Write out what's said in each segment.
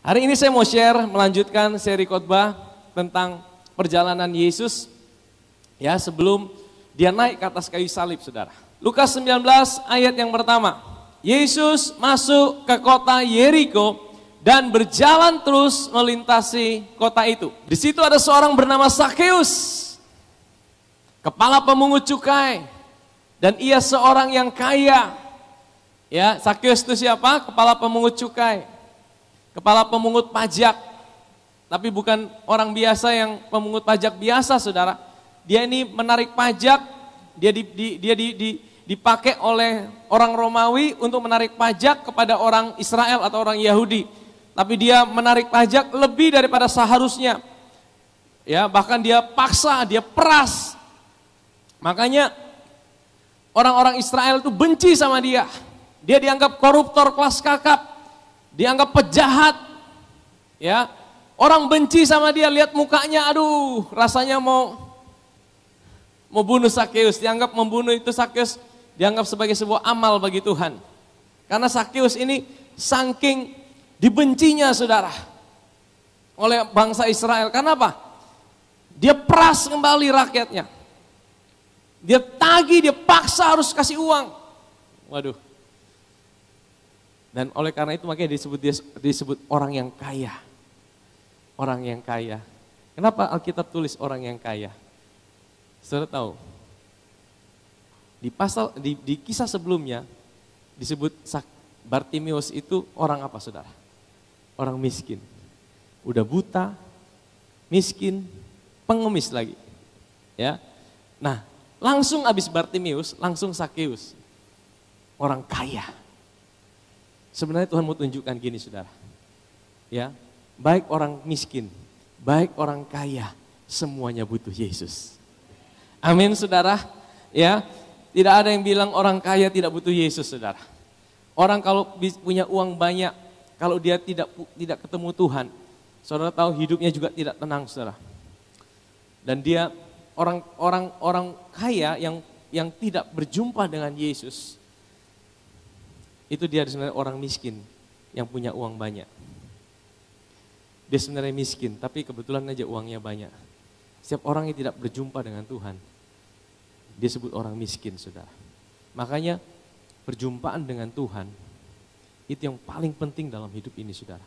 Hari ini saya mau share, melanjutkan seri khotbah tentang perjalanan Yesus ya sebelum dia naik ke atas kayu salib, saudara. Lukas 19 ayat yang pertama. Yesus masuk ke kota Yeriko dan berjalan terus melintasi kota itu. Di situ ada seorang bernama Sakeus, kepala pemungut cukai, dan ia seorang yang kaya. Ya, Sakeus itu siapa? Kepala pemungut cukai, kepala pemungut pajak. Tapi bukan orang biasa yang pemungut pajak biasa, saudara. Dia ini menarik pajak, dipakai oleh orang Romawi untuk menarik pajak kepada orang Israel atau orang Yahudi. Tapi dia menarik pajak lebih daripada seharusnya. Ya, bahkan dia paksa, dia peras. Makanya orang-orang Israel itu benci sama dia. Dia dianggap koruptor kelas kakap, dianggap pejahat. Ya, orang benci sama dia, lihat mukanya, aduh, rasanya mau bunuh Sakeus. Dianggap membunuh itu Sakeus dianggap sebagai sebuah amal bagi Tuhan. Karena Sakeus ini saking dibencinya, saudara, oleh bangsa Israel. Karena apa? Dia peras kembali rakyatnya. Dia tagih, dia paksa harus kasih uang. Waduh. Dan oleh karena itu makanya disebut orang yang kaya. Orang yang kaya. Kenapa Alkitab tulis orang yang kaya? Saudara tahu? Di kisah sebelumnya disebut Bartimeus itu orang apa, saudara? Orang miskin. Udah buta, miskin, pengemis lagi. Ya. Nah, langsung habis Bartimeus, langsung Sakeus. Orang kaya. Sebenarnya Tuhan mau tunjukkan gini, saudara. Ya, baik orang miskin, baik orang kaya, semuanya butuh Yesus. Amin, saudara. Ya, tidak ada yang bilang orang kaya tidak butuh Yesus, saudara. Orang kalau punya uang banyak, kalau dia tidak ketemu Tuhan, saudara tahu hidupnya juga tidak tenang, saudara. Dan dia orang kaya yang tidak berjumpa dengan Yesus, itu dia sebenarnya orang miskin yang punya uang banyak. Dia sebenarnya miskin, tapi kebetulan aja uangnya banyak. Setiap orang yang tidak berjumpa dengan Tuhan, dia sebut orang miskin, saudara. Makanya perjumpaan dengan Tuhan itu yang paling penting dalam hidup ini, saudara.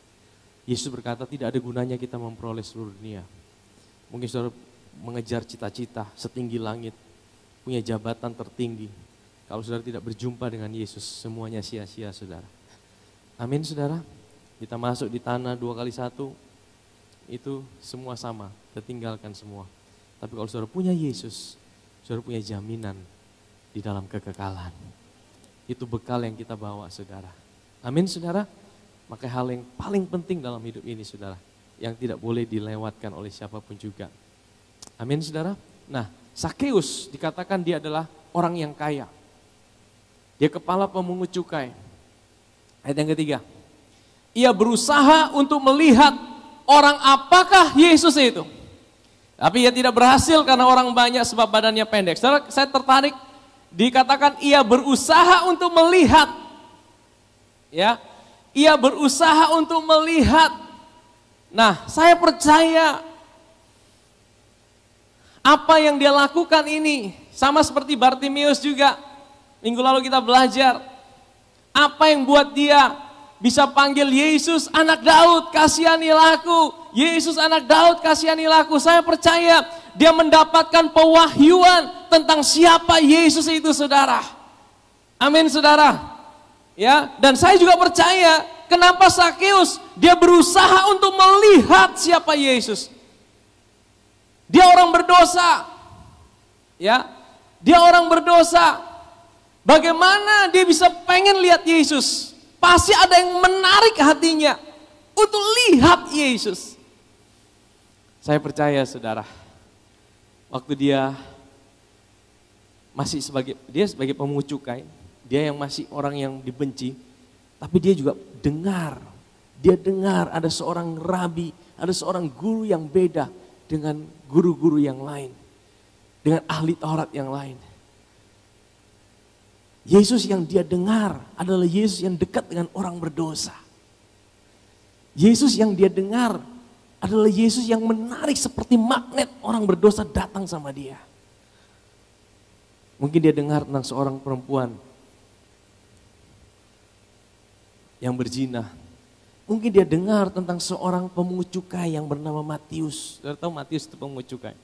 Yesus berkata tidak ada gunanya kita memperoleh seluruh dunia. Mungkin saudara mengejar cita-cita setinggi langit, punya jabatan tertinggi. Kalau saudara tidak berjumpa dengan Yesus, semuanya sia-sia, saudara. Amin, saudara. Kita masuk di tanah 2x1, itu semua sama, kita tinggalkan semua. Tapi kalau saudara punya Yesus, saudara punya jaminan di dalam kekekalan. Itu bekal yang kita bawa, saudara. Amin, saudara. Maka hal yang paling penting dalam hidup ini, saudara, yang tidak boleh dilewatkan oleh siapapun juga. Amin, saudara. Nah, Sakeus dikatakan dia adalah orang yang kaya. Dia kepala pemungut cukai. Ayat yang ketiga. Ia berusaha untuk melihat orang apakah Yesus itu. Tapi ia tidak berhasil karena orang banyak sebab badannya pendek. Saudara, saya tertarik dikatakan ia berusaha untuk melihat. Ya, ia berusaha untuk melihat. Nah, saya percaya apa yang dia lakukan ini sama seperti Bartimeus juga. Minggu lalu kita belajar apa yang buat dia bisa panggil Yesus anak Daud, kasihanilah aku. Yesus anak Daud, kasihanilah aku. Saya percaya dia mendapatkan pewahyuan tentang siapa Yesus itu, saudara. Amin, saudara. Ya, dan saya juga percaya kenapa Sakeus dia berusaha untuk melihat siapa Yesus. Dia orang berdosa. Ya. Dia orang berdosa. Bagaimana dia bisa pengen lihat Yesus? Pasti ada yang menarik hatinya untuk lihat Yesus. Saya percaya, saudara, waktu dia masih sebagai pemungut cukai, dia yang masih orang yang dibenci, tapi dia juga dengar. Dia dengar ada seorang rabi, ada seorang guru yang beda dengan guru-guru yang lain, dengan ahli Taurat yang lain. Yesus yang dia dengar adalah Yesus yang dekat dengan orang berdosa. Yesus yang dia dengar adalah Yesus yang menarik seperti magnet orang berdosa datang sama dia. Mungkin dia dengar tentang seorang perempuan yang berzina. Mungkin dia dengar tentang seorang pemungut cukai yang bernama Matius. Saudara tahu Matius itu pemungut cukai?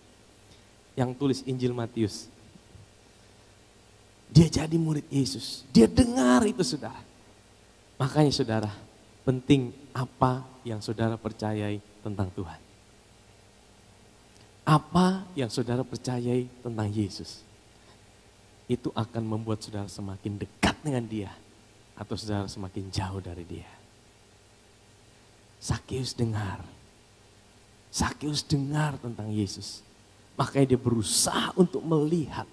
Yang tulis Injil Matius. Dia jadi murid Yesus. Dia dengar itu saudara. Makanya saudara, penting apa yang saudara percayai tentang Tuhan. Apa yang saudara percayai tentang Yesus. Itu akan membuat saudara semakin dekat dengan dia. Atau saudara semakin jauh dari dia. Sakeus dengar. Sakeus dengar tentang Yesus. Makanya dia berusaha untuk melihat.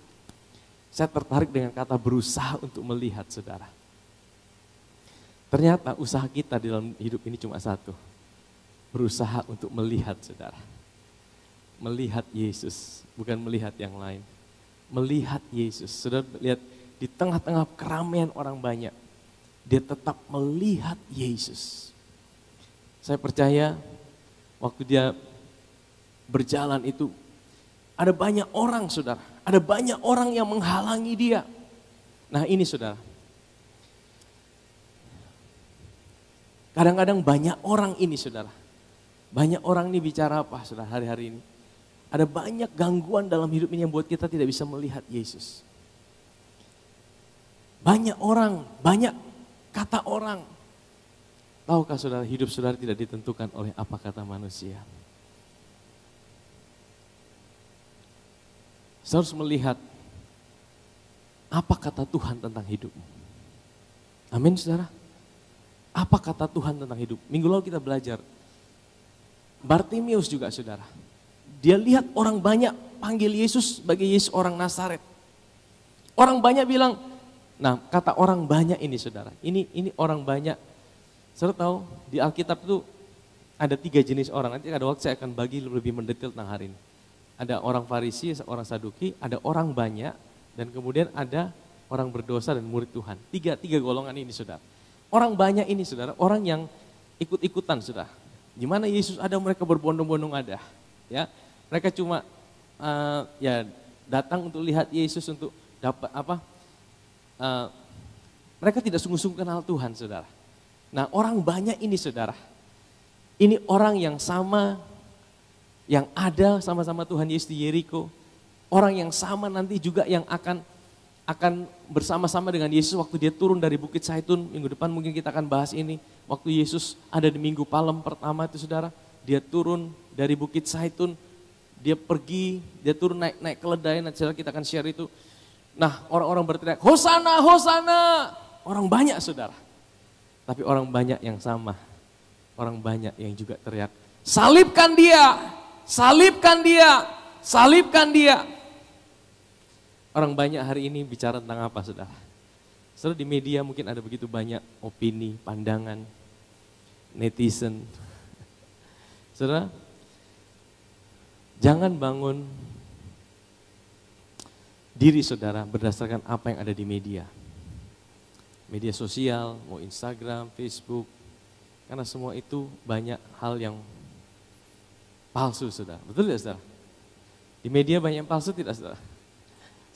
Saya tertarik dengan kata berusaha untuk melihat saudara. Ternyata usaha kita dalam hidup ini cuma satu. Berusaha untuk melihat saudara. Melihat Yesus, bukan melihat yang lain. Melihat Yesus. Saudara lihat di tengah-tengah keramaian orang banyak. Dia tetap melihat Yesus. Saya percaya waktu dia berjalan itu ada banyak orang saudara. Ada banyak orang yang menghalangi dia. Nah ini saudara. Kadang-kadang banyak orang ini saudara. Banyak orang ini bicara apa saudara hari-hari ini. Ada banyak gangguan dalam hidup ini yang buat kita tidak bisa melihat Yesus. Banyak orang, banyak kata orang. Tahukah saudara hidup saudara tidak ditentukan oleh apa kata manusia. Saudara harus melihat apa kata Tuhan tentang hidupmu. Amin saudara. Apa kata Tuhan tentang hidup? Minggu lalu kita belajar. Bartimius juga saudara. Dia lihat orang banyak panggil Yesus sebagai Yesus orang Nazaret. Orang banyak bilang, nah kata orang banyak ini saudara. Ini orang banyak. Saudara tahu di Alkitab itu ada 3 jenis orang. Nanti ada waktu saya akan bagi lebih mendetail tentang hari ini. Ada orang Farisi, orang Saduki, ada orang banyak, dan kemudian ada orang berdosa dan murid Tuhan. Tiga golongan ini saudara. Orang banyak ini saudara, orang yang ikut-ikutan saudara. Di mana Yesus ada mereka berbondong-bondong ada. Ya, mereka cuma ya datang untuk lihat Yesus untuk dapat apa? Mereka tidak sungguh-sungguh kenal Tuhan saudara. Nah orang banyak ini saudara, ini orang yang sama, yang ada sama-sama Tuhan Yesus di Yeriko. Orang yang sama nanti juga yang akan bersama-sama dengan Yesus waktu dia turun dari Bukit Zaitun. Minggu depan mungkin kita akan bahas ini. Waktu Yesus ada di Minggu Palem pertama itu saudara. Dia turun dari Bukit Zaitun. Dia pergi, dia turun naik keledai. Nanti saudara kita akan share itu. Nah orang-orang berteriak, Hosana, Hosana. Orang banyak saudara. Tapi orang banyak yang sama. Orang banyak yang juga teriak, salibkan dia, salibkan dia, salibkan dia. Orang banyak hari ini bicara tentang apa saudara? Saudara di media mungkin ada begitu banyak opini, pandangan, netizen. Saudara, jangan bangun diri saudara berdasarkan apa yang ada di media. Media sosial, mau Instagram, Facebook, karena semua itu banyak hal yang palsu saudara. Betul tidak saudara? Di media banyak yang palsu tidak saudara?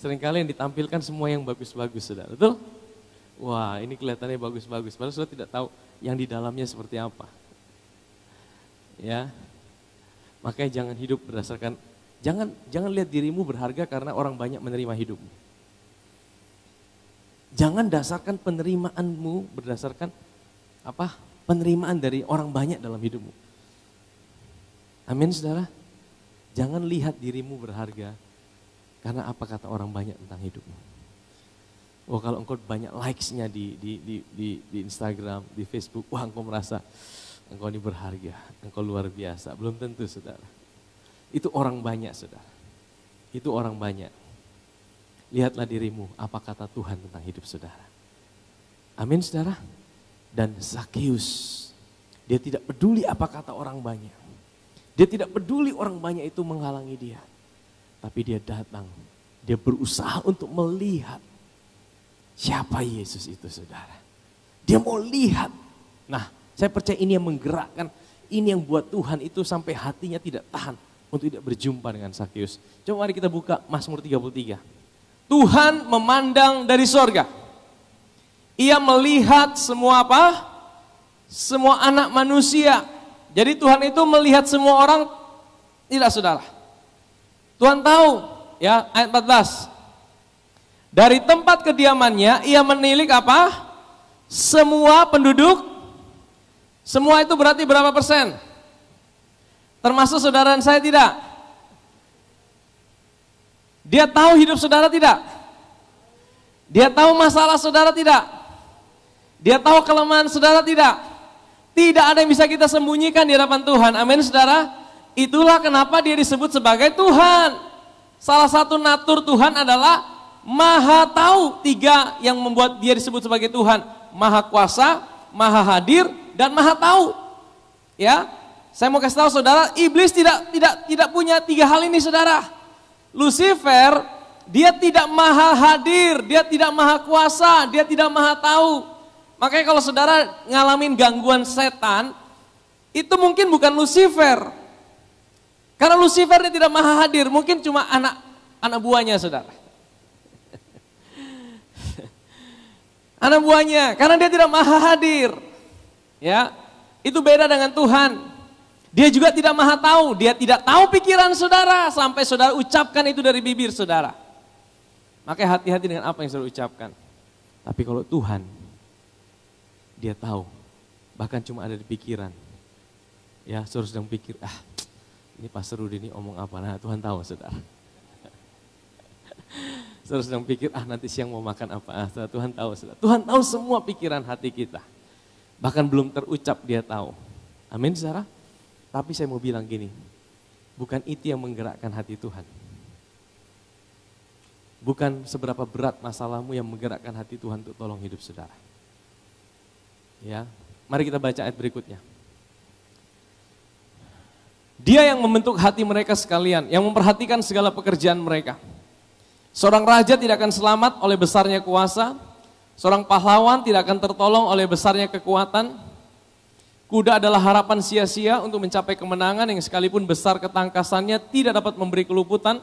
Seringkali yang ditampilkan semua yang bagus-bagus saudara, betul? Wah ini kelihatannya bagus-bagus, padahal saudara tidak tahu yang di dalamnya seperti apa. Ya, makanya jangan hidup berdasarkan, jangan lihat dirimu berharga karena orang banyak menerima hidupmu. Jangan dasarkan penerimaanmu berdasarkan apa? Penerimaan dari orang banyak dalam hidupmu. Amin saudara. Jangan lihat dirimu berharga karena apa kata orang banyak tentang hidupmu. Oh kalau engkau banyak likes-nya di Instagram, di Facebook, wah engkau merasa engkau ini berharga, engkau luar biasa. Belum tentu saudara. Itu orang banyak saudara. Itu orang banyak. Lihatlah dirimu, apa kata Tuhan tentang hidup saudara. Amin saudara. Dan Sakeus, dia tidak peduli apa kata orang banyak. Dia tidak peduli orang banyak itu menghalangi dia. Tapi dia datang, dia berusaha untuk melihat siapa Yesus itu saudara. Dia mau lihat. Nah Saya percaya ini yang menggerakkan, ini yang buat Tuhan itu sampai hatinya tidak tahan untuk tidak berjumpa dengan Sakeus. Coba mari kita buka Mazmur 33. Tuhan memandang dari sorga. Ia melihat semua apa? Semua anak manusia. Jadi Tuhan itu melihat semua orang, tidak saudara. Tuhan tahu, ya ayat 14. Dari tempat kediamannya ia menilik apa? Semua penduduk. Semua itu berarti berapa persen? Termasuk saudara dan saya tidak? Dia tahu hidup saudara tidak? Dia tahu masalah saudara tidak? Dia tahu kelemahan saudara tidak? Tidak ada yang bisa kita sembunyikan di hadapan Tuhan. Amin saudara. Itulah kenapa dia disebut sebagai Tuhan. Salah satu natur Tuhan adalah Maha tahu. 3 yang membuat dia disebut sebagai Tuhan. Maha kuasa, Maha hadir, dan Maha tahu. Ya, saya mau kasih tahu saudara, iblis tidak punya 3 hal ini saudara. Lucifer, dia tidak maha hadir, dia tidak maha kuasa, dia tidak maha tahu. Makanya kalau saudara ngalamin gangguan setan, itu mungkin bukan Lucifer. Karena Lucifer dia tidak maha hadir, mungkin cuma anak buahnya saudara. Anak buahnya, karena dia tidak maha hadir. Ya, itu beda dengan Tuhan. Dia juga tidak maha tahu, dia tidak tahu pikiran saudara sampai saudara ucapkan itu dari bibir saudara. Makanya hati-hati dengan apa yang saudara ucapkan. Tapi kalau Tuhan, dia tahu, bahkan cuma ada di pikiran. Ya, saudara sedang pikir, ini Pastor Rudi ini omong apa? Nah, Tuhan tahu saudara. Saudara sedang pikir, nanti siang mau makan apa? Tuhan tahu saudara. Tuhan tahu semua pikiran hati kita. Bahkan belum terucap dia tahu. Amin saudara. Tapi saya mau bilang gini, bukan itu yang menggerakkan hati Tuhan. Bukan seberapa berat masalahmu yang menggerakkan hati Tuhan untuk tolong hidup saudara. Ya, mari kita baca ayat berikutnya. Dia yang membentuk hati mereka sekalian, yang memperhatikan segala pekerjaan mereka. Seorang raja tidak akan selamat oleh besarnya kuasa, seorang pahlawan tidak akan tertolong oleh besarnya kekuatan. Kuda adalah harapan sia-sia untuk mencapai kemenangan yang sekalipun besar ketangkasannya tidak dapat memberi keluputan.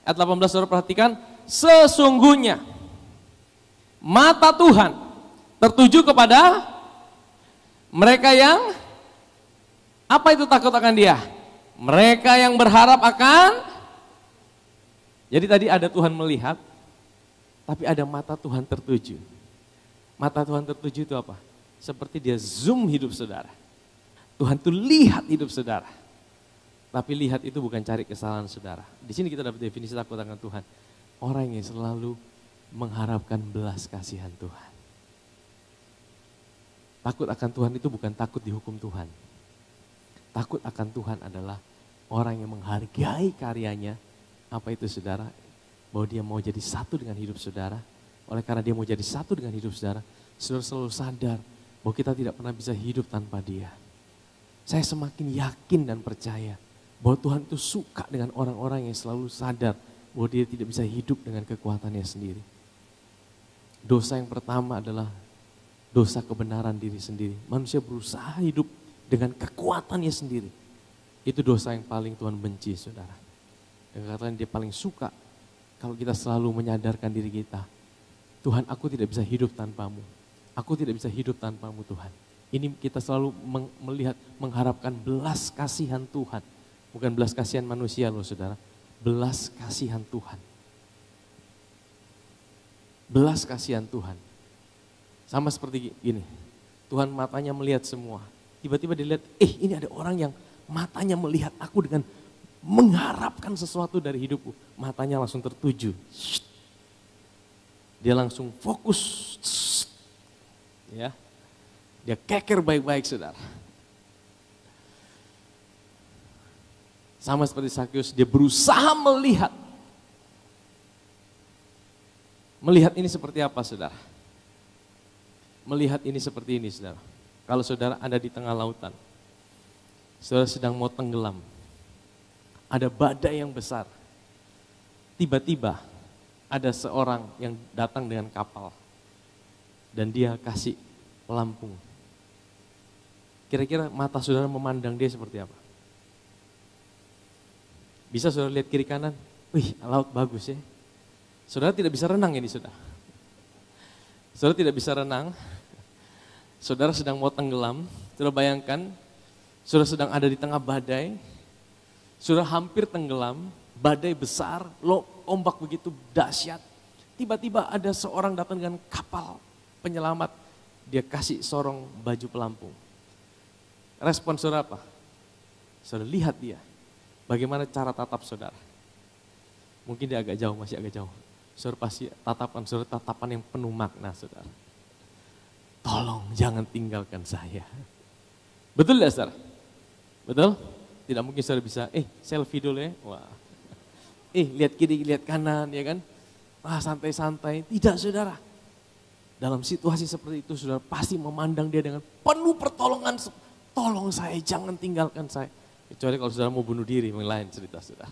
Ayat 18 saudara perhatikan, sesungguhnya mata Tuhan tertuju kepada mereka yang, apa itu takut akan dia? Mereka yang berharap akan, jadi tadi ada Tuhan melihat, tapi ada mata Tuhan tertuju. Mata Tuhan tertuju itu apa? Seperti dia zoom hidup saudara. Tuhan tuh lihat hidup saudara. Tapi lihat itu bukan cari kesalahan saudara. Di sini kita dapat definisi takut akan Tuhan. Orang yang selalu mengharapkan belas kasihan Tuhan. Takut akan Tuhan itu bukan takut dihukum Tuhan. Takut akan Tuhan adalah orang yang menghargai karyanya. Apa itu saudara? Bahwa dia mau jadi satu dengan hidup saudara. Oleh karena dia mau jadi satu dengan hidup saudara, saudara selalu sadar bahwa kita tidak pernah bisa hidup tanpa dia. Saya semakin yakin dan percaya bahwa Tuhan itu suka dengan orang-orang yang selalu sadar bahwa dia tidak bisa hidup dengan kekuatannya sendiri. Dosa yang pertama adalah dosa kebenaran diri sendiri. Manusia berusaha hidup dengan kekuatannya sendiri. Itu dosa yang paling Tuhan benci saudara. Dan katanya dia paling suka kalau kita selalu menyadarkan diri kita, Tuhan aku tidak bisa hidup tanpamu. Aku tidak bisa hidup tanpamu Tuhan. Ini kita selalu melihat, mengharapkan belas kasihan Tuhan. Bukan belas kasihan manusia loh saudara. Belas kasihan Tuhan. Belas kasihan Tuhan. Sama seperti gini. Tuhan matanya melihat semua. Tiba-tiba dilihat, ini ada orang yang matanya melihat aku dengan mengharapkan sesuatu dari hidupku. Matanya langsung tertuju. Dia langsung fokus. Ya, dia keker baik-baik saudara. Sama seperti Sakeus, dia berusaha melihat. Melihat ini seperti apa saudara? Melihat ini seperti ini saudara. Kalau saudara ada di tengah lautan, saudara sedang mau tenggelam. Ada badai yang besar. Tiba-tiba ada seorang yang datang dengan kapal. Dan dia kasih pelampung. Kira-kira mata saudara memandang dia seperti apa? Bisa saudara lihat kiri kanan, wih laut bagus ya. Saudara tidak bisa renang ini saudara. Saudara tidak bisa renang, saudara sedang mau tenggelam, saudara bayangkan, saudara sedang ada di tengah badai, saudara hampir tenggelam, badai besar, ombak begitu dahsyat. Tiba-tiba ada seorang datang dengan kapal penyelamat, dia kasih sorong baju pelampung. Respon saudara apa? Saudara lihat dia, bagaimana cara tatap saudara. Mungkin dia agak jauh, masih agak jauh. Saudara pasti saudara tatapan yang penuh makna saudara. Tolong jangan tinggalkan saya. Betul ya saudara? Betul? Tidak mungkin saudara bisa, selfie dulu ya. Wah. Lihat kiri, lihat kanan ya kan. Santai-santai. Tidak saudara. Dalam situasi seperti itu saudara pasti memandang dia dengan penuh pertolongan. Tolong saya, jangan tinggalkan saya. Kecuali kalau saudara mau bunuh diri, lain cerita saudara.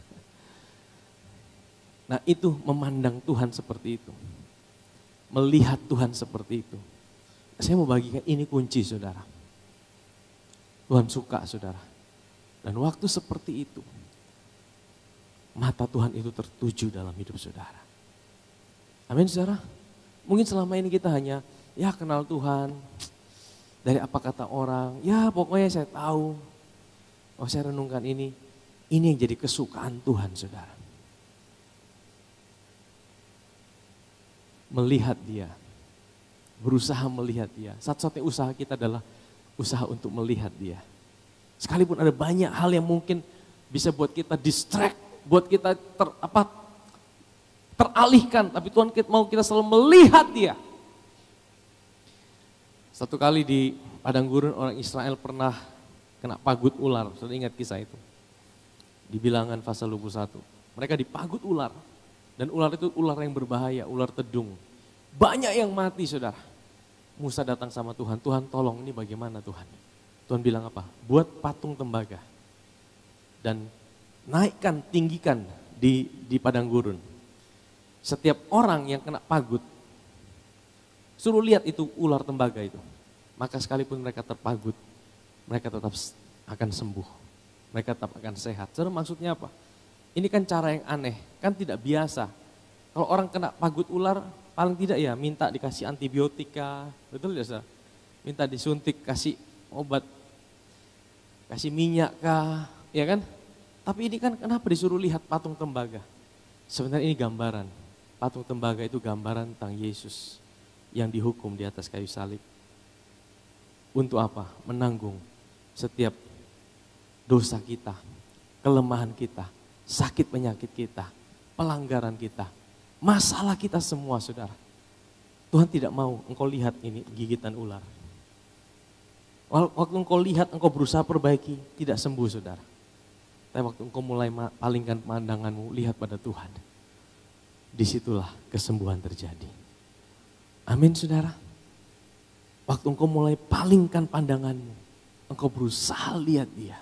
Nah itu memandang Tuhan seperti itu. Melihat Tuhan seperti itu. Saya mau bagikan ini kunci saudara. Tuhan suka saudara. Dan waktu seperti itu, mata Tuhan itu tertuju dalam hidup saudara. Amin saudara. Mungkin selama ini kita hanya kenal Tuhan. Dari apa kata orang, pokoknya saya tahu. Saya renungkan ini. Ini yang jadi kesukaan Tuhan saudara. Melihat dia. Berusaha melihat dia. Satu-satunya usaha kita adalah usaha untuk melihat dia. Sekalipun ada banyak hal yang mungkin bisa buat kita distract, buat kita teralihkan, tapi Tuhan mau kita selalu melihat dia. Satu kali di padang gurun orang Israel pernah kena pagut ular, sudah ingat kisah itu. Di Bilangan pasal 21. Mereka dipagut ular, dan ular itu ular yang berbahaya, ular tedung. Banyak yang mati saudara. Musa datang sama Tuhan, Tuhan tolong ini bagaimana Tuhan? Tuhan bilang apa? Buat patung tembaga dan naikkan, tinggikan di padang gurun. Setiap orang yang kena pagut, suruh lihat itu ular tembaga itu. Maka sekalipun mereka terpagut, mereka tetap akan sembuh. Mereka tetap akan sehat. Saudara maksudnya apa? Ini kan cara yang aneh, kan tidak biasa. Kalau orang kena pagut ular, paling tidak ya minta dikasih antibiotika, betul ya saudara? Minta disuntik, kasih obat, kasih minyak kah, ya kan? Tapi ini kan kenapa disuruh lihat patung tembaga? Sebenarnya ini gambaran. Patung tembaga itu gambaran tentang Yesus yang dihukum di atas kayu salib. Untuk apa? Menanggung setiap dosa kita, kelemahan kita, sakit penyakit kita, pelanggaran kita, masalah kita semua saudara. Tuhan tidak mau engkau lihat ini gigitan ular. Waktu engkau lihat, engkau berusaha perbaiki, tidak sembuh saudara. Tapi waktu engkau mulai palingkan pandanganmu, lihat pada Tuhan. Disitulah kesembuhan terjadi. Amin saudara. Waktu engkau mulai palingkan pandanganmu, engkau berusaha lihat dia.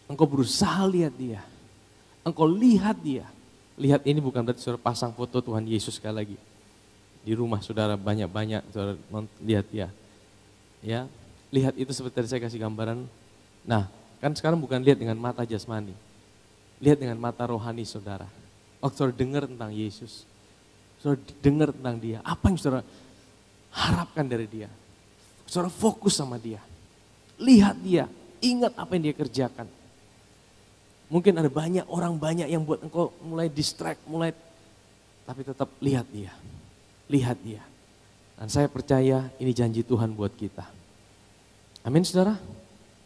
Engkau berusaha lihat dia. Engkau lihat dia. Lihat ini bukan berarti saudara pasang foto Tuhan Yesus sekali lagi. Di rumah saudara banyak-banyak saudara lihat dia. Ya, lihat itu seperti saya kasih gambaran. Nah, kan sekarang bukan lihat dengan mata jasmani. Lihat dengan mata rohani saudara. Waktu saudara dengar tentang Yesus, saudara dengar tentang dia, apa yang saudara harapkan dari dia. Saudara fokus sama dia, lihat dia, ingat apa yang dia kerjakan. Mungkin ada orang banyak yang buat engkau mulai distract, tapi tetap lihat dia, lihat dia. Dan saya percaya ini janji Tuhan buat kita. Amin saudara.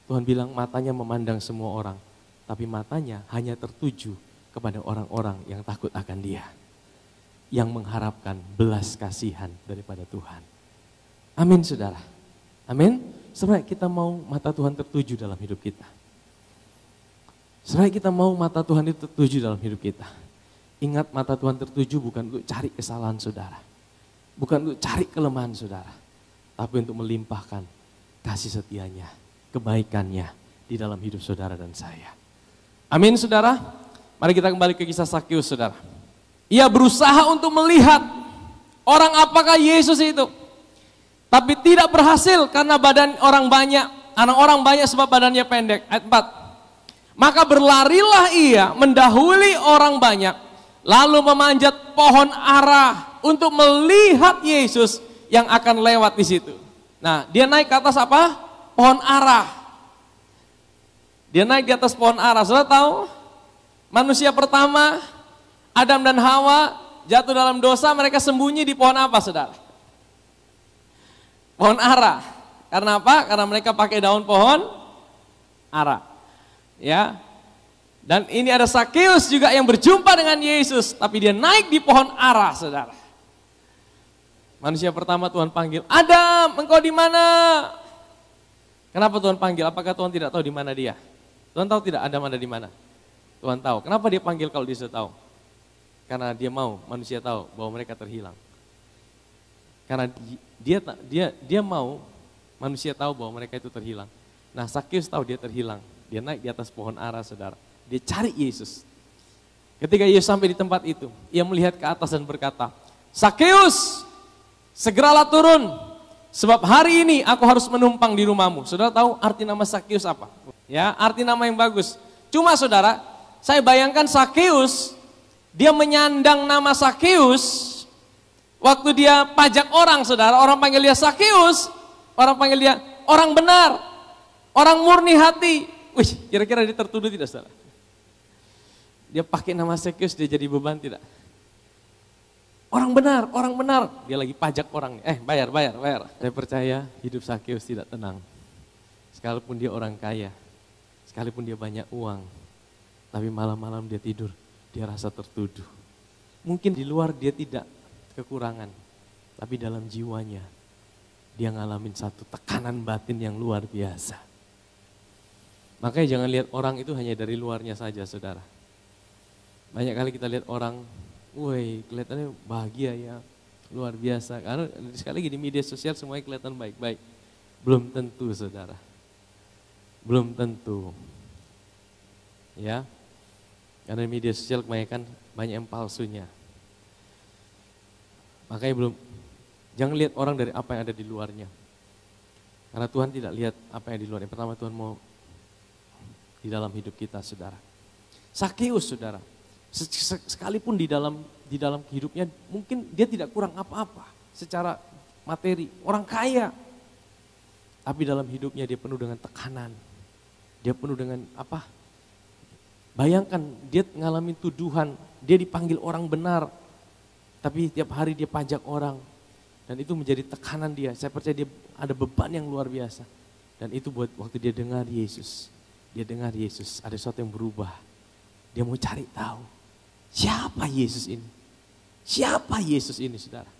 Tuhan bilang matanya memandang semua orang, tapi matanya hanya tertuju kepada orang-orang yang takut akan dia. Yang mengharapkan belas kasihan daripada Tuhan. Amin saudara. Amin. Sebenarnya kita mau mata Tuhan tertuju dalam hidup kita. Sebenarnya kita mau mata Tuhan itu tertuju dalam hidup kita. Ingat mata Tuhan tertuju bukan untuk cari kesalahan saudara. Bukan untuk cari kelemahan saudara. Tapi untuk melimpahkan kasih setianya, kebaikannya di dalam hidup saudara dan saya. Amin saudara. Mari kita kembali ke kisah Sakeus saudara. Ia berusaha untuk melihat orang apakah Yesus itu. Tapi tidak berhasil karena badan orang banyak. orang banyak sebab badannya pendek. Ayat 4. Maka berlarilah ia mendahului orang banyak, lalu memanjat pohon ara untuk melihat Yesus yang akan lewat di situ. Nah, dia naik ke atas apa? Pohon ara. Dia naik di atas pohon ara. Saudara tahu? Manusia pertama, Adam dan Hawa, jatuh dalam dosa, mereka sembunyi di pohon apa, saudara? Pohon ara. Karena apa? Karena mereka pakai daun pohon ara. Ya. Dan ini ada Sakeus juga yang berjumpa dengan Yesus, tapi dia naik di pohon ara, saudara. Manusia pertama Tuhan panggil, Adam, engkau di mana? Kenapa Tuhan panggil? Apakah Tuhan tidak tahu di mana dia? Tuhan tahu tidak Adam ada di mana? Tuhan tahu. Kenapa dia panggil kalau dia sudah tahu? Karena dia mau manusia tahu bahwa mereka terhilang. Karena dia mau manusia tahu bahwa mereka itu terhilang. Nah, Sakeus tahu dia terhilang. Dia naik di atas pohon ara, saudara. Dia cari Yesus. Ketika Yesus sampai di tempat itu, ia melihat ke atas dan berkata, Sakeus, segeralah turun, sebab hari ini aku harus menumpang di rumahmu. Saudara tahu arti nama Sakeus apa? Ya, arti nama yang bagus. Cuma saudara, saya bayangkan Sakeus, dia menyandang nama Sakeus, waktu dia pajak orang, saudara, orang panggil dia Sakeus, orang panggil dia orang benar, orang murni hati. Wih, kira-kira dia tertuduh tidak, saudara? Dia pakai nama Sakeus, dia jadi beban tidak? Orang benar, dia lagi pajak orang. Bayar. Saya percaya hidup Sakeus tidak tenang. Sekalipun dia orang kaya, sekalipun dia banyak uang, tapi malam-malam dia tidur, dia rasa tertuduh. Mungkin di luar dia tidak kekurangan, tapi dalam jiwanya dia ngalamin satu tekanan batin yang luar biasa. Makanya jangan lihat orang itu hanya dari luarnya saja, saudara. Banyak kali kita lihat orang, woi kelihatannya bahagia ya, luar biasa. Karena sekali lagi di media sosial semuanya kelihatan baik-baik. Belum tentu, saudara. Belum tentu. Ya, karena di media sosial kebanyakan banyak yang palsunya. Makanya jangan lihat orang dari apa yang ada di luarnya. Karena Tuhan tidak lihat apa yang di luar. Yang pertama Tuhan mau di dalam hidup kita, saudara. Sakeus, saudara. Sekalipun di dalam hidupnya mungkin dia tidak kurang apa-apa secara materi, orang kaya. Tapi dalam hidupnya dia penuh dengan tekanan. Dia penuh dengan apa? Bayangkan dia ngalamin tuduhan, dia dipanggil orang benar. Tapi tiap hari dia pajak orang. Dan itu menjadi tekanan dia. Saya percaya dia ada beban yang luar biasa. Dan itu buat waktu dia dengar Yesus. Dia dengar Yesus, ada sesuatu yang berubah. Dia mau cari tahu. Siapa Yesus ini? Siapa Yesus ini, saudara?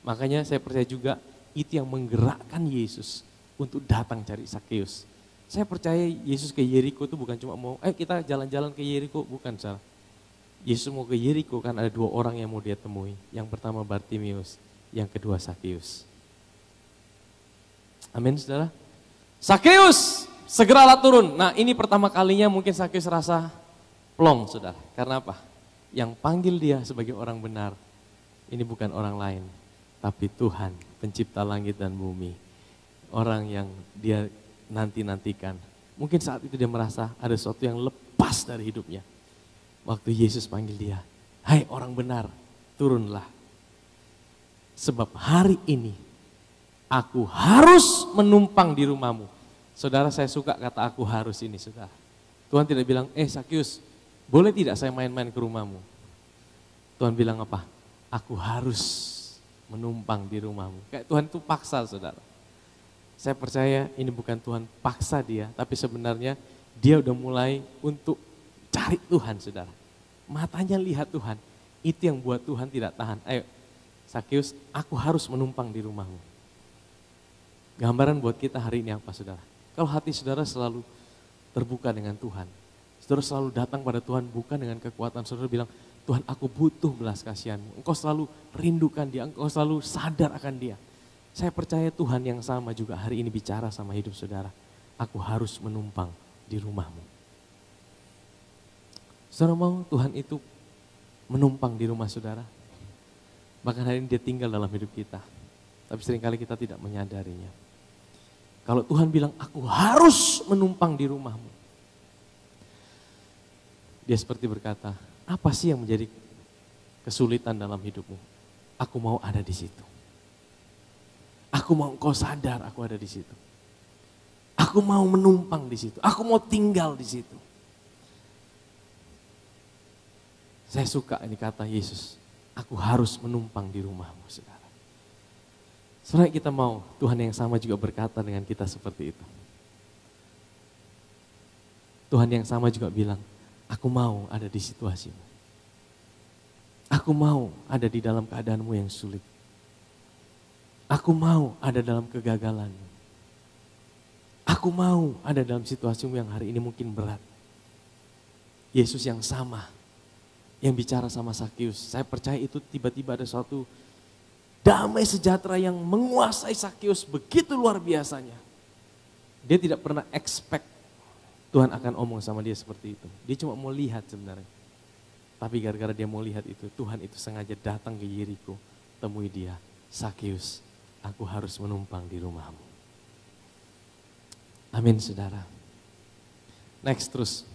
Makanya saya percaya juga itu yang menggerakkan Yesus untuk datang cari Sakeus. Saya percaya Yesus ke Yeriko itu bukan cuma mau, kita jalan-jalan ke Yeriko, bukan, saudara. Yesus mau ke Yeriko kan ada dua orang yang mau dia temui. Yang pertama Bartimius, yang kedua Sakeus. Amin, saudara. Sakeus, segeralah turun. Nah, ini pertama kalinya mungkin Sakeus rasa plong, saudara. Karena apa? Yang panggil dia sebagai orang benar, ini bukan orang lain, tapi Tuhan, pencipta langit dan bumi. Orang yang dia nanti-nantikan. Mungkin saat itu dia merasa ada sesuatu yang lepas dari hidupnya. Waktu Yesus panggil dia, hai orang benar, turunlah. Sebab hari ini, aku harus menumpang di rumahmu. Saudara, saya suka kata aku harus ini, saudara. Tuhan tidak bilang, Sakeus, boleh tidak saya main-main ke rumahmu? Tuhan bilang apa? Aku harus menumpang di rumahmu. Kayak Tuhan itu paksa, saudara. Saya percaya ini bukan Tuhan paksa dia, tapi sebenarnya dia udah mulai untuk cari Tuhan, saudara. Matanya lihat Tuhan. Itu yang buat Tuhan tidak tahan. Ayo, Sakeus, aku harus menumpang di rumahmu. Gambaran buat kita hari ini apa, saudara? Kalau hati saudara selalu terbuka dengan Tuhan, saudara selalu datang pada Tuhan bukan dengan kekuatan, saudara bilang, Tuhan aku butuh belas kasihan-Mu. Engkau selalu rindukan dia, engkau selalu sadar akan dia. Saya percaya Tuhan yang sama juga hari ini bicara sama hidup saudara. Aku harus menumpang di rumahmu. Saudara mau Tuhan itu menumpang di rumah saudara? Bahkan hari ini dia tinggal dalam hidup kita. Tapi seringkali kita tidak menyadarinya. Kalau Tuhan bilang, aku harus menumpang di rumahmu. Dia seperti berkata, apa sih yang menjadi kesulitan dalam hidupmu? Aku mau ada di situ. Aku mau engkau sadar aku ada di situ. Aku mau menumpang di situ. Aku mau tinggal di situ. Saya suka ini kata Yesus. Aku harus menumpang di rumahmu, saudara. Sebenarnya kita mau Tuhan yang sama juga berkata dengan kita seperti itu. Tuhan yang sama juga bilang, aku mau ada di situasimu. Aku mau ada di dalam keadaanmu yang sulit. Aku mau ada dalam kegagalanmu. Aku mau ada dalam situasimu yang hari ini mungkin berat. Yesus yang sama, yang bicara sama Sakius. Saya percaya itu tiba-tiba ada suatu damai sejahtera yang menguasai Sakius begitu luar biasanya. Dia tidak pernah expect Tuhan akan omong sama dia seperti itu. Dia cuma mau lihat sebenarnya. Tapi gara-gara dia mau lihat itu, Tuhan itu sengaja datang ke Yeriko, temui dia. Sakius, aku harus menumpang di rumahmu. Amin, saudara. Next terus.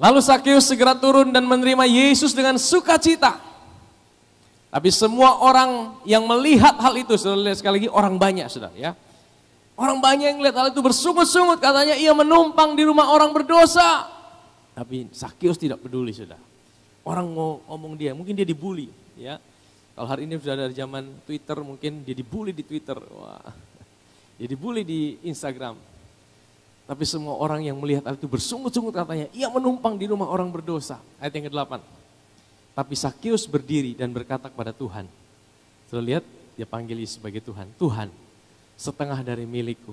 Lalu Sakius segera turun dan menerima Yesus dengan sukacita. Tapi semua orang yang melihat hal itu, saudara lihat sekali lagi, orang banyak, saudara ya. Orang banyak yang melihat hal itu bersungut-sungut, katanya ia menumpang di rumah orang berdosa. Tapi Sakius tidak peduli, saudara. Orang mau ngomong dia, mungkin dia dibully, ya. Kalau hari ini sudah dari zaman Twitter, mungkin dia dibully di Twitter. Wah, dia dibully di Instagram. Tapi semua orang yang melihat hal itu bersungut-sungut katanya, ia menumpang di rumah orang berdosa. Ayat yang ke-8. Tapi Sakius berdiri dan berkata kepada Tuhan. Sudah lihat, dia panggil Yesus sebagai Tuhan. Tuhan, setengah dari milikku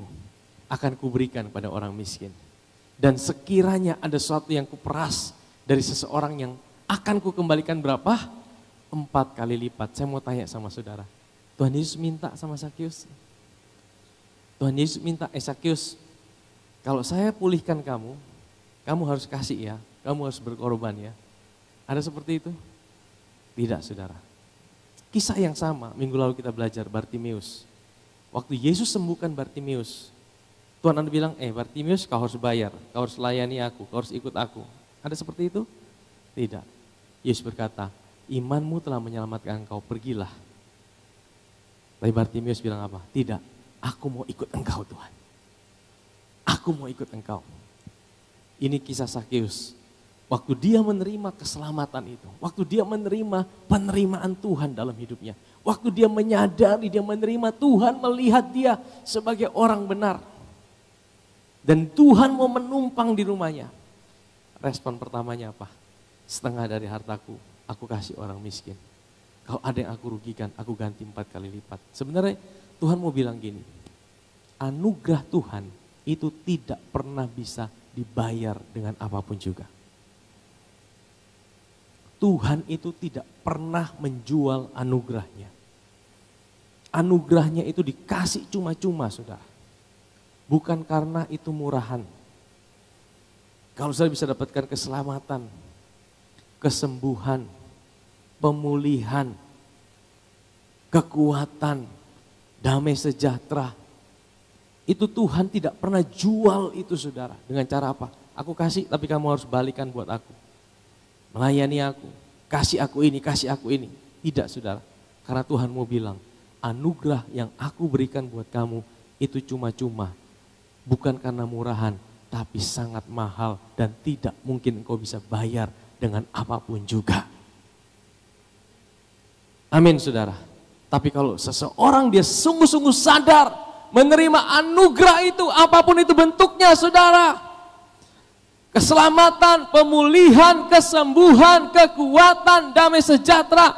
akan kuberikan pada orang miskin. Dan sekiranya ada sesuatu yang kuperas dari seseorang yang akan kukembalikan berapa? 4 kali lipat. Saya mau tanya sama saudara. Tuhan Yesus minta sama Sakius. Tuhan Yesus minta, Sakius, kalau saya pulihkan kamu, kamu harus kasih ya. Kamu harus berkorban ya. Ada seperti itu? Tidak, saudara. Kisah yang sama, minggu lalu kita belajar Bartimeus. Waktu Yesus sembuhkan Bartimeus, Tuhan ada bilang, Bartimeus kau harus bayar, kau harus layani aku, kau harus ikut aku. Ada seperti itu? Tidak. Yesus berkata, imanmu telah menyelamatkan engkau, pergilah. Tapi Bartimeus bilang apa? Tidak, aku mau ikut engkau Tuhan. Aku mau ikut engkau. Ini kisah Sakius. Waktu dia menerima keselamatan itu, waktu dia menerima penerimaan Tuhan dalam hidupnya, waktu dia menyadari, dia menerima Tuhan melihat dia sebagai orang benar. Dan Tuhan mau menumpang di rumahnya. Respon pertamanya apa? Setengah dari hartaku, aku kasih orang miskin. Kalau ada yang aku rugikan, aku ganti 4 kali lipat. Sebenarnya Tuhan mau bilang gini, anugerah Tuhan itu tidak pernah bisa dibayar dengan apapun juga. Tuhan itu tidak pernah menjual anugerahnya. Anugerahnya itu dikasih cuma-cuma, saudara. Bukan karena itu murahan. Kalau saya bisa dapatkan keselamatan, kesembuhan, pemulihan, kekuatan, damai sejahtera. Itu Tuhan tidak pernah jual itu, saudara. Dengan cara apa? Aku kasih tapi kamu harus balikan buat aku. Melayani aku, kasih aku ini, kasih aku ini. Tidak, saudara. Karena Tuhan mau bilang, anugerah yang aku berikan buat kamu itu cuma-cuma. Bukan karena murahan, tapi sangat mahal dan tidak mungkin engkau bisa bayar dengan apapun juga. Amin, saudara. Tapi kalau seseorang dia sungguh-sungguh sadar menerima anugerah itu, apapun itu bentuknya, saudara. Keselamatan, pemulihan, kesembuhan, kekuatan, damai sejahtera,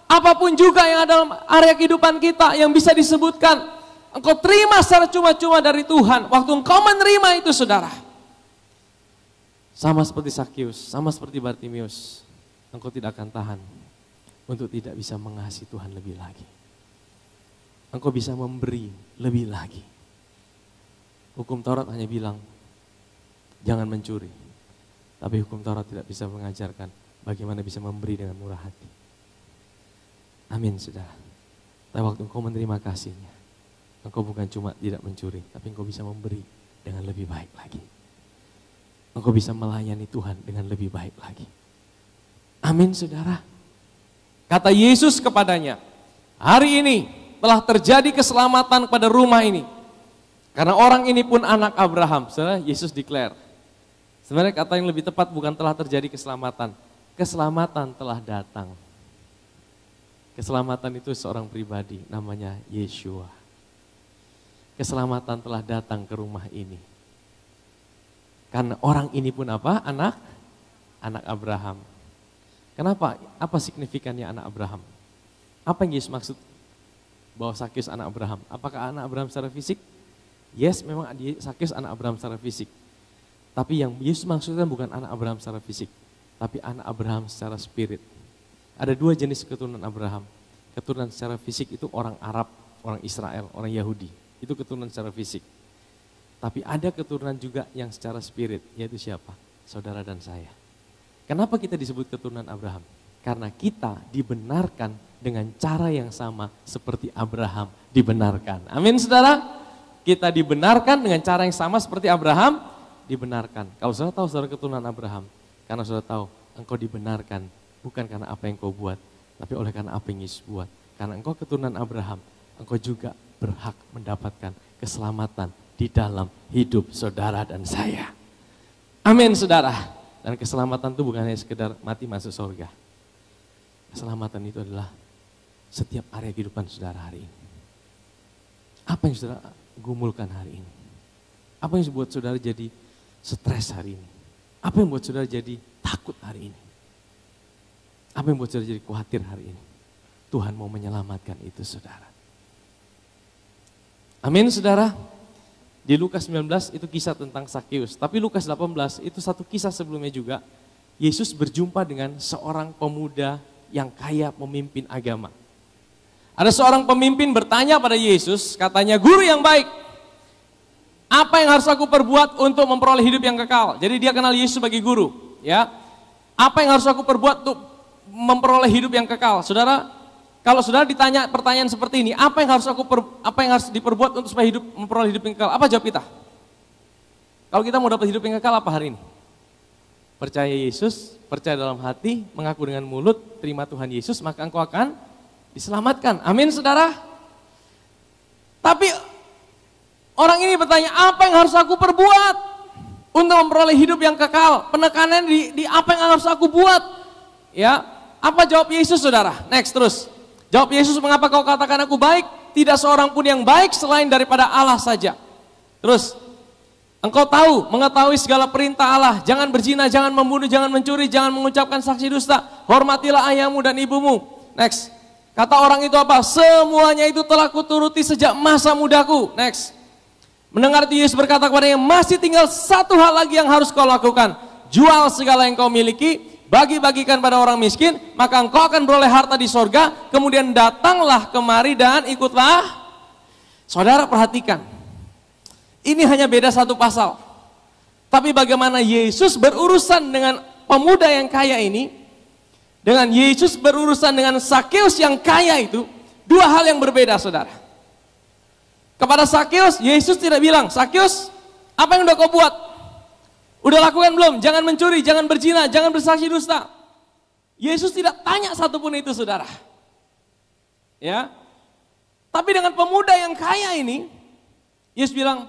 apapun juga yang ada dalam area kehidupan kita yang bisa disebutkan, engkau terima secara cuma-cuma dari Tuhan. Waktu engkau menerima itu, saudara, sama seperti Sakius, sama seperti Bartimeus, engkau tidak akan tahan untuk tidak bisa mengasihi Tuhan lebih lagi. Engkau bisa memberi lebih lagi. Hukum Taurat hanya bilang, jangan mencuri. Tapi hukum Taurat tidak bisa mengajarkan bagaimana bisa memberi dengan murah hati. Amin, saudara. Tapi waktu engkau menerima kasih-Nya, engkau bukan cuma tidak mencuri, tapi engkau bisa memberi dengan lebih baik lagi. Engkau bisa melayani Tuhan dengan lebih baik lagi. Amin saudara. Kata Yesus kepadanya, hari ini telah terjadi keselamatan pada rumah ini. Karena orang ini pun anak Abraham. Saudara, Yesus declare. Sebenarnya kata yang lebih tepat bukan telah terjadi keselamatan. Keselamatan telah datang. Keselamatan itu seorang pribadi, namanya Yeshua. Keselamatan telah datang ke rumah ini. Karena orang ini pun apa? Anak Abraham. Kenapa? Apa signifikannya anak Abraham? Apa yang Yesus maksud bahwa Sakyus anak Abraham? Apakah anak Abraham secara fisik? Yes, memang Sakyus anak Abraham secara fisik. Tapi yang Yesus maksudkan bukan anak Abraham secara fisik, tapi anak Abraham secara spirit. Ada dua jenis keturunan Abraham. Keturunan secara fisik itu orang Arab, orang Israel, orang Yahudi. Itu keturunan secara fisik. Tapi ada keturunan juga yang secara spirit, yaitu siapa? Saudara dan saya. Kenapa kita disebut keturunan Abraham? Karena kita dibenarkan dengan cara yang sama seperti Abraham dibenarkan. Amin saudara? Kita dibenarkan dengan cara yang sama seperti Abraham dibenarkan. Kalau saudara tahu saudara keturunan Abraham, karena saudara tahu engkau dibenarkan bukan karena apa yang kau buat, tapi oleh karena apa yang Yesus buat. Karena engkau keturunan Abraham, engkau juga berhak mendapatkan keselamatan di dalam hidup saudara dan saya. Amin saudara. Dan keselamatan itu bukan hanya sekedar mati masuk surga. Keselamatan itu adalah setiap area kehidupan saudara hari ini. Apa yang saudara gumulkan hari ini? Apa yang membuat saudara jadi stres hari ini? Apa yang membuat saudara jadi takut hari ini? Apa yang membuat saudara jadi khawatir hari ini? Tuhan mau menyelamatkan itu saudara. Amin saudara. Di Lukas 19 itu kisah tentang Sakyus. Tapi Lukas 18 itu satu kisah sebelumnya juga. Yesus berjumpa dengan seorang pemuda yang kaya pemimpin agama. Ada seorang pemimpin bertanya pada Yesus, katanya, guru yang baik, apa yang harus aku perbuat untuk memperoleh hidup yang kekal? Jadi dia kenal Yesus sebagai guru. Ya, apa yang harus aku perbuat untuk memperoleh hidup yang kekal? Saudara, kalau saudara ditanya pertanyaan seperti ini, apa yang harus diperbuat untuk supaya memperoleh hidup yang kekal? Apa jawab kita? Kalau kita mau dapat hidup yang kekal apa hari ini? Percaya Yesus, percaya dalam hati, mengaku dengan mulut, terima Tuhan Yesus, maka engkau akan diselamatkan. Amin saudara. Tapi orang ini bertanya, apa yang harus aku perbuat untuk memperoleh hidup yang kekal? Penekanan di apa yang harus aku buat? Ya, apa jawab Yesus saudara? Next terus. Jawab Yesus, mengapa kau katakan aku baik? Tidak seorang pun yang baik selain daripada Allah saja. Terus, engkau mengetahui segala perintah Allah. Jangan berzina, jangan membunuh, jangan mencuri, jangan mengucapkan saksi dusta. Hormatilah ayahmu dan ibumu. Next. Kata orang itu apa? Semuanya itu telah kuturuti sejak masa mudaku. Next. Mendengar itu Yesus berkata kepadanya, masih tinggal satu hal lagi yang harus kau lakukan. Jual segala yang kau miliki, bagi-bagikan pada orang miskin, maka engkau akan beroleh harta di sorga, kemudian datanglah kemari dan ikutlah. Saudara perhatikan, ini hanya beda satu pasal. Tapi bagaimana Yesus berurusan dengan pemuda yang kaya ini, dengan Yesus berurusan dengan Sakyus yang kaya itu, dua hal yang berbeda saudara. Kepada Sakyus, Yesus tidak bilang, Sakyus, apa yang udah kau buat? Udah lakukan belum? Jangan mencuri, jangan berzina, jangan bersaksi dusta. Yesus tidak tanya satupun itu saudara. Ya. Tapi dengan pemuda yang kaya ini, Yesus bilang,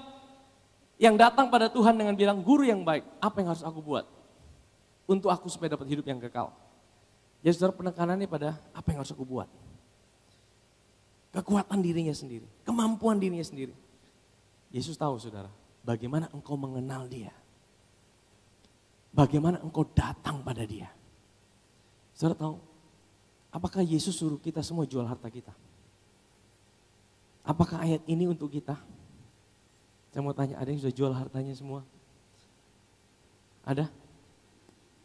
yang datang pada Tuhan dengan bilang, guru yang baik, apa yang harus aku buat? Untuk aku supaya dapat hidup yang kekal. Jadi saudara penekanannya pada apa yang harus aku buat? Kekuatan dirinya sendiri, kemampuan dirinya sendiri. Yesus tahu saudara, bagaimana engkau mengenal dia. Bagaimana engkau datang pada dia. Saudara tahu, apakah Yesus suruh kita semua jual harta kita? Apakah ayat ini untuk kita? Saya mau tanya, ada yang sudah jual hartanya semua? Ada?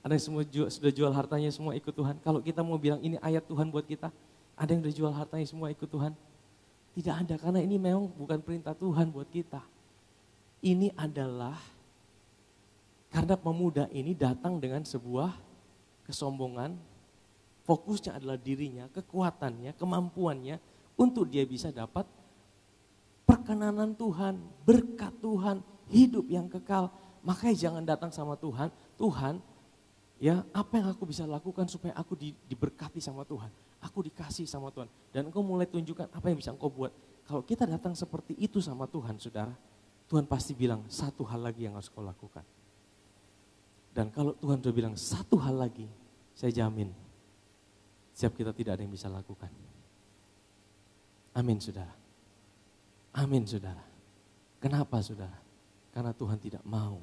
Ada yang sudah jual hartanya semua ikut Tuhan? Kalau kita mau bilang ini ayat Tuhan buat kita, ada yang sudah jual hartanya semua ikut Tuhan? Tidak ada, karena ini memang bukan perintah Tuhan buat kita. Ini adalah karena pemuda ini datang dengan sebuah kesombongan, fokusnya adalah dirinya, kekuatannya, kemampuannya, untuk dia bisa dapat perkenanan Tuhan, berkat Tuhan, hidup yang kekal. Makanya jangan datang sama Tuhan, Tuhan ya apa yang aku bisa lakukan supaya aku diberkati sama Tuhan. Aku dikasih sama Tuhan. Dan engkau mulai tunjukkan apa yang bisa engkau buat. Kalau kita datang seperti itu sama Tuhan saudara, Tuhan pasti bilang satu hal lagi yang harus kau lakukan. Dan kalau Tuhan sudah bilang satu hal lagi, saya jamin siap kita tidak ada yang bisa lakukan. Amin saudara. Amin saudara. Kenapa saudara? Karena Tuhan tidak mau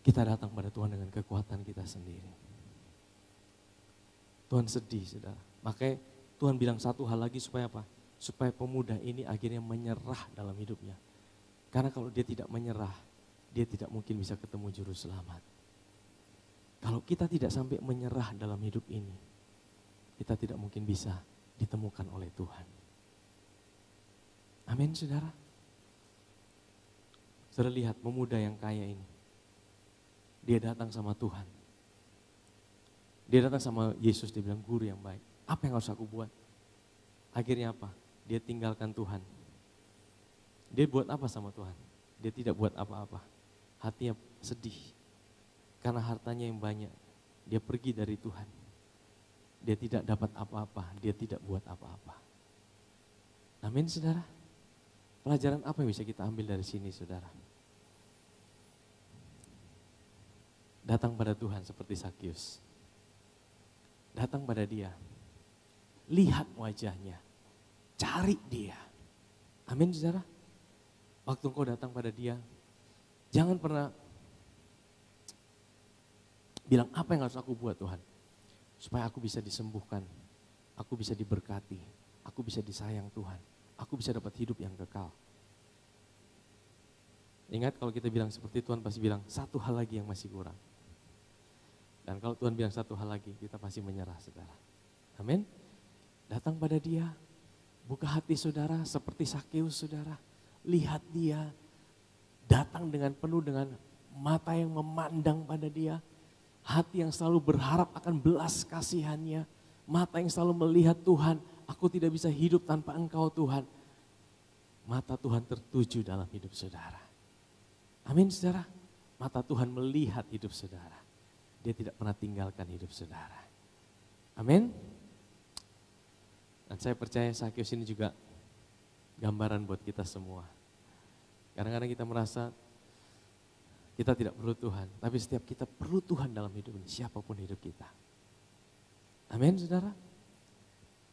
kita datang pada Tuhan dengan kekuatan kita sendiri. Tuhan sedih saudara. Makanya Tuhan bilang satu hal lagi supaya apa? Supaya pemuda ini akhirnya menyerah dalam hidupnya. Karena kalau dia tidak menyerah, dia tidak mungkin bisa ketemu juru selamat. Kalau kita tidak sampai menyerah dalam hidup ini, kita tidak mungkin bisa ditemukan oleh Tuhan. Amin saudara. Saudara lihat pemuda yang kaya ini. Dia datang sama Tuhan. Dia datang sama Yesus, dia bilang guru yang baik. Apa yang harus aku buat? Akhirnya apa? Dia tinggalkan Tuhan. Dia buat apa sama Tuhan? Dia tidak buat apa-apa. Hatinya sedih. Karena hartanya yang banyak. Dia pergi dari Tuhan. Dia tidak dapat apa-apa. Dia tidak buat apa-apa. Amin saudara. Pelajaran apa yang bisa kita ambil dari sini saudara? Datang pada Tuhan seperti Sakyus. Datang pada dia. Lihat wajahnya. Cari dia. Amin saudara. Waktu engkau datang pada dia. Jangan pernah bilang apa yang harus aku buat Tuhan. Supaya aku bisa disembuhkan. Aku bisa diberkati. Aku bisa disayang Tuhan. Aku bisa dapat hidup yang kekal. Ingat kalau kita bilang seperti Tuhan pasti bilang satu hal lagi yang masih kurang. Dan kalau Tuhan bilang satu hal lagi, kita pasti menyerah saudara. Amin. Datang pada dia, buka hati saudara seperti Sakeus saudara. Lihat dia, datang dengan penuh dengan mata yang memandang pada dia. Hati yang selalu berharap akan belas kasihannya. Mata yang selalu melihat Tuhan, aku tidak bisa hidup tanpa engkau Tuhan. Mata Tuhan tertuju dalam hidup saudara. Amin saudara. Mata Tuhan melihat hidup saudara. Dia tidak pernah tinggalkan hidup saudara. Amin. Dan saya percaya Sakyus ini juga gambaran buat kita semua. Kadang-kadang kita merasa kita tidak perlu Tuhan. Tapi setiap kita perlu Tuhan dalam hidup ini. Siapapun hidup kita. Amin saudara.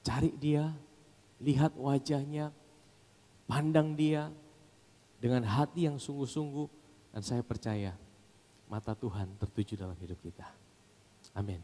Cari dia. Lihat wajahnya. Pandang dia. Dengan hati yang sungguh-sungguh. Dan saya percaya mata Tuhan tertuju dalam hidup kita. Amin.